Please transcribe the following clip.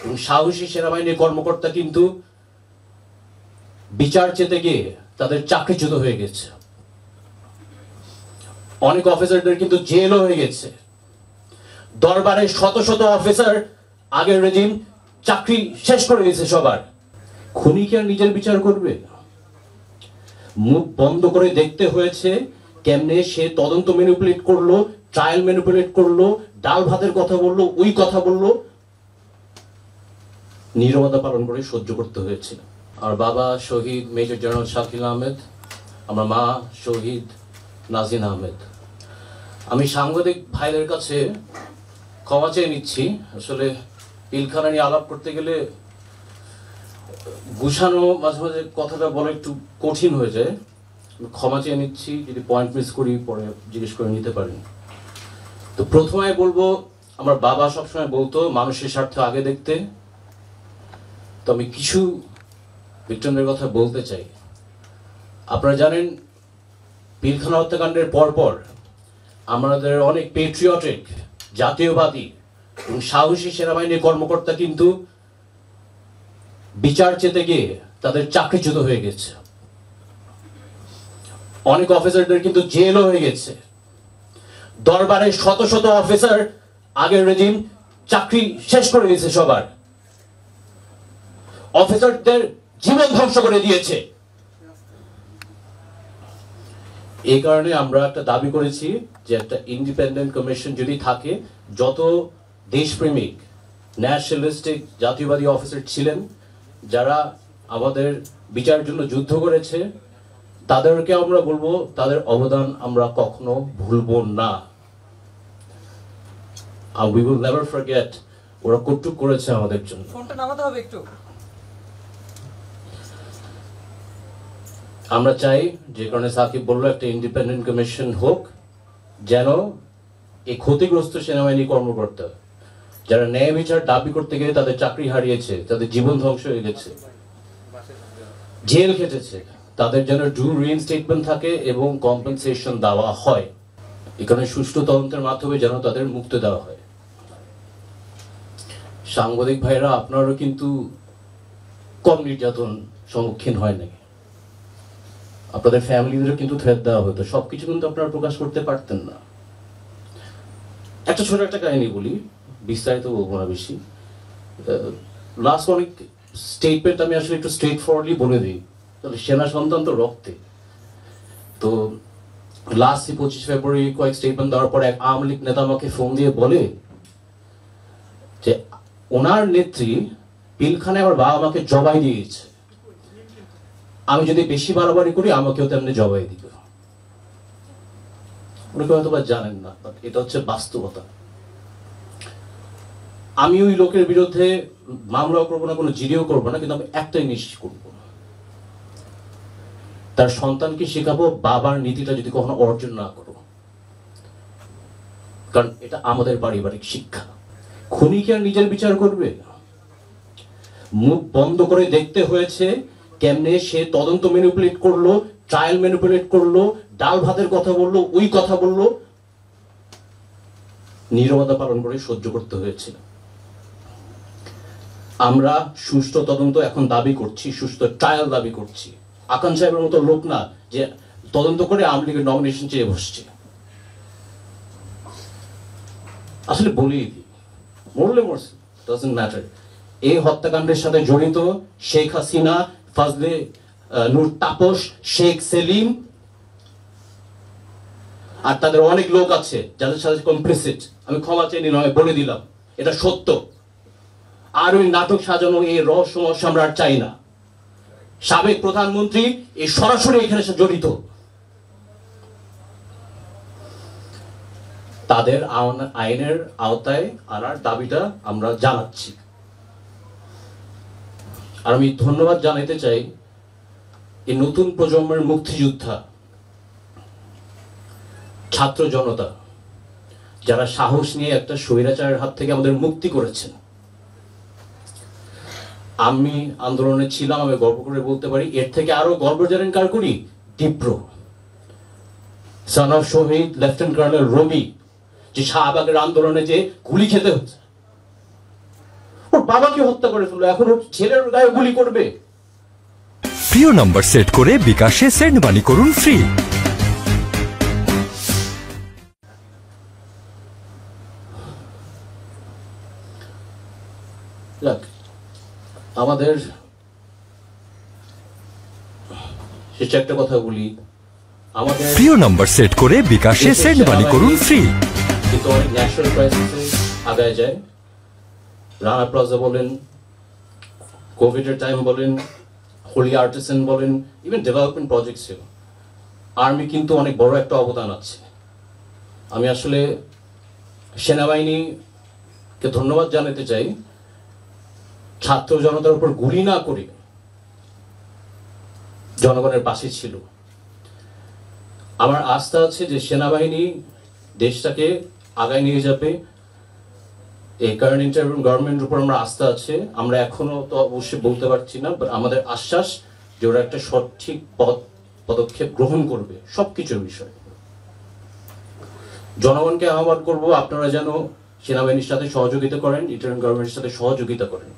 এবং সাহসী সেনাবাহিনীর কর্মকর্তা কিন্তু বিচার চেতে গিয়ে তাদের চাকরিচ্যুত হয়ে গেছে। অনেক অফিসারদের কিন্তু জেলও হয়ে গেছে। দরবারে শত শত অফিসার আগের রেজিম চাকরি শেষ করে দিয়েছে সবার। খুনি কি আর নিজের বিচার করবে? মুখ বন্ধ করে দেখতে হয়েছে কেমনে সে তদন্ত ম্যানিপুলেট করলো, ট্রায়াল ম্যানিপুলেট করলো, ডাল ভাতের কথা বললো, ওই কথা বললো, নীরবতা পালন করে সহ্য করতে হয়েছিল। আমার বাবা শহীদ মেজর জেনারেল শাকিল আহমেদ, আমার মা শহীদ নাজিন আহমেদ। আমি সাংবাদিক ভাইদের কাছে ক্ষমা চেয়ে নিচ্ছি। আসলে পিলখানা নিয়ে আলাপ করতে গেলে গুছানো মাঝে মাঝে কথাটা বলা একটু কঠিন হয়ে যায়। ক্ষমা চেয়ে নিচ্ছি, যদি পয়েন্ট মিস করি পরে জিজ্ঞেস করে নিতে পারেন। তো প্রথমে বলবো, আমার বাবা সবসময় বলতো মানুষের স্বার্থ আগে দেখতে। তো আমি কিছু ভিক্টিমদের কথা বলতে চাই। আপনারা জানেন পিলখানা হত্যাকাণ্ডের পরপর আমাদের অনেক পেট্রিয়টিক, জাতীয়বাদী এবং সাহসী সেনাবাহিনীর কর্মকর্তা কিন্তু বিচার চেতে গিয়ে তাদের চাকরিচ্যুত হয়ে গেছে। অনেক অফিসারদের কিন্তু জেলও হয়ে গেছে। দরবারে শত শত অফিসার আগের রেজিম চাকরি শেষ করে দিয়েছে সবার। অফিসারদের জীবন ধ্বংস করে দিয়েছে। এই কারণে আমরা একটা দাবি করেছি যে একটা ইন্ডিপেন্ডেন্ট কমিশন যদি থাকে, যত দেশপ্রেমিক ন্যাশনালিস্টিক জাতীয়বাদী অফিসার ছিলেন যারা আমাদের বিচারের জন্য যুদ্ধ করেছে, তাদেরকে আমরা বলবো তাদের অবদান আমরা কখনো ভুলবো না। We will never forget ওরা কতটুকু করেছে আমাদের জন্য। ফোনটা নামাতে হবে একটু। আমরা চাই, যে কারণে সাকিব বললো একটা ইন্ডিপেন্ডেন্ট কমিশন হোক, যেন এই ক্ষতিগ্রস্ত সেনাবাহিনী কর্মকর্তা যারা ন্যায় বিচার দাবি করতে গিয়ে তাদের চাকরি হারিয়েছে, তাদের জীবন ধ্বংস হয়ে গেছে, জেল খেটেছে, তাদের যেন ডু রিইনস্টেটমেন্ট থাকে এবং কম্পেনসেশন দেওয়া হয়। এখানে সুষ্ঠু তদন্তের মাধ্যমে যেন তাদের মুক্তি দেওয়া হয়। সাংবাদিক ভাইরা, আপনারও কিন্তু কম নির্যাতন সম্মুখীন হয় নাই। আপনাদের ফ্যামিলিদেরও কিন্তু থ্রেট দেওয়া হতো, সবকিছু কিন্তু আপনারা প্রকাশ করতে পারতেন না। একটা ছোট একটা কাহিনী বলি, বিস্তারিত বলবো না বেশি। লাস্ট অনেক স্টেটমেন্ট আমি আসলে একটু স্ট্রেট ফরওয়ার্ডলি বলে দিই, তাহলে সেনা সন্তান তো রক্তে। তো লাস্ট 25 ফেব্রুয়ারি কয়েক স্টেটমেন্ট দেওয়ার পর এক আওয়ামী লীগ নেতা আমাকে ফোন দিয়ে বলে যে ওনার নেত্রী পিলখানায় আমার বাবা আমাকে জবাই দিয়েছে, আমি যদি বেশি বাড়াবাড়ি করি আমাকেও তেমনি জবাই দিবে। অনেকে হয়তো বা জানেন না, এটা হচ্ছে বাস্তবতা। আমি ওই লোকের বিরুদ্ধে মামলাও করবো না, কোনো জিডিও করবো না, কিন্তু আমি একটাই নিশ্চিত করবো, তার সন্তানকে শেখাবো বাবার নীতিটা যদি কখনো অর্জন না করো, কারণ এটা আমাদের পারিবারিক শিক্ষা। খুনি কি আর নিজের বিচার করবে? মুখ বন্ধ করে দেখতে হয়েছে কেমনে সে তদন্ত ম্যানিপুলেট করলো, ট্রায়াল ম্যানিপুলেট করলো, ডাল ভাতের কথা বললো, ওই কথা বললো, নীরবতা পালন করে সহ্য করতে হয়েছিল। আমরা সুষ্ঠু তদন্ত এখন দাবি করছি, সুষ্ঠু ট্রায়াল দাবি করছি। আকান সাহেবের মতো লোক না যে তদন্ত করে আওয়ামী লীগের নমিনেশন চেয়ে বসছে। আসলে বলি মরলে মরছে, ডাজন্ট ম্যাটার। এই হত্যাকাণ্ডের সাথে জড়িত শেখ হাসিনা, ফাজলে নূর তাপস, শেখ সেলিম আর তাদের অনেক লোক আছে যাদের সাথে কমপ্লিসিট। আমি ক্ষমা চেয়ে নিলাম, বলে দিলাম এটা সত্য। আর ওই নাটক সাজানো এই রহস্যময় আমরা আর চাই না। সাবেক প্রধানমন্ত্রী এই সরাসরি এখানে জড়িত, তাদের আইনের আওতায় আনার দাবিটা আমরা জানাচ্ছি। আর আমি ধন্যবাদ জানাতে চাই এই নতুন প্রজন্মের মুক্তিযোদ্ধা, ছাত্র জনতা, যারা সাহস নিয়ে একটা স্বৈরাচারের হাত থেকে আমাদের মুক্তি করেছেন। আমি আন্দোলনে ছিলাম, আমি গর্ব করে বলতে পারি। এর থেকে আরো গর্ব জানেন কার করি? তীব্র সন অফ শহীদ লেফটেন্যান্ট কর্নেল রবি, যে শাহবাগের আন্দোলনে যে গুলি খেতে হচ্ছে, ওর বাবাকে হত্যা করে ফেললো, এখন ওর ছেলের গায়ে গুলি করবে? প্রিয় নাম্বার সেট করে বিকাশে সেন্ড মানি করুন ফ্রি। আমাদের শেষে একটা কথা বলি, আমাদের প্রিয় নাম্বার সেট করে বিকাশে সেন্ড মানি করুন ফ্রি। কিন্তু অনেক ন্যাশনাল ক্রাইসিসে আগায় যায়। রানা প্লাজা বলেন, কোভিডের টাইম বলেন, হোলি আর্টিসান বলেন, ইভেন ডেভেলপমেন্ট প্রজেক্ট ছিল। আর্মি কিন্তু অনেক বড় একটা অবদান আছে। আমি আসলে সেনাবাহিনীকে ধন্যবাদ জানাতে চাই, ছাত্র জনতার উপর গুলি না করে জনগণের পাশে ছিল। আমার আস্থা আছে যে সেনাবাহিনী দেশটাকে আগায় নিয়ে যাবে। এই কারেন্ট ইন্টারিম গভর্নমেন্টের উপর আমরা আস্থা আছে। আমরা এখনো তো অবশ্যই বলতে পারছি না, বাট আমাদের আশ্বাস যে ওরা একটা সঠিক পদক্ষেপ গ্রহণ করবে সবকিছুর বিষয়ে। জনগণকে আহ্বান করব, আপনারা যেন সেনাবাহিনীর সাথে সহযোগিতা করেন, ইন্টারিম গভর্নমেন্টের সাথে সহযোগিতা করেন।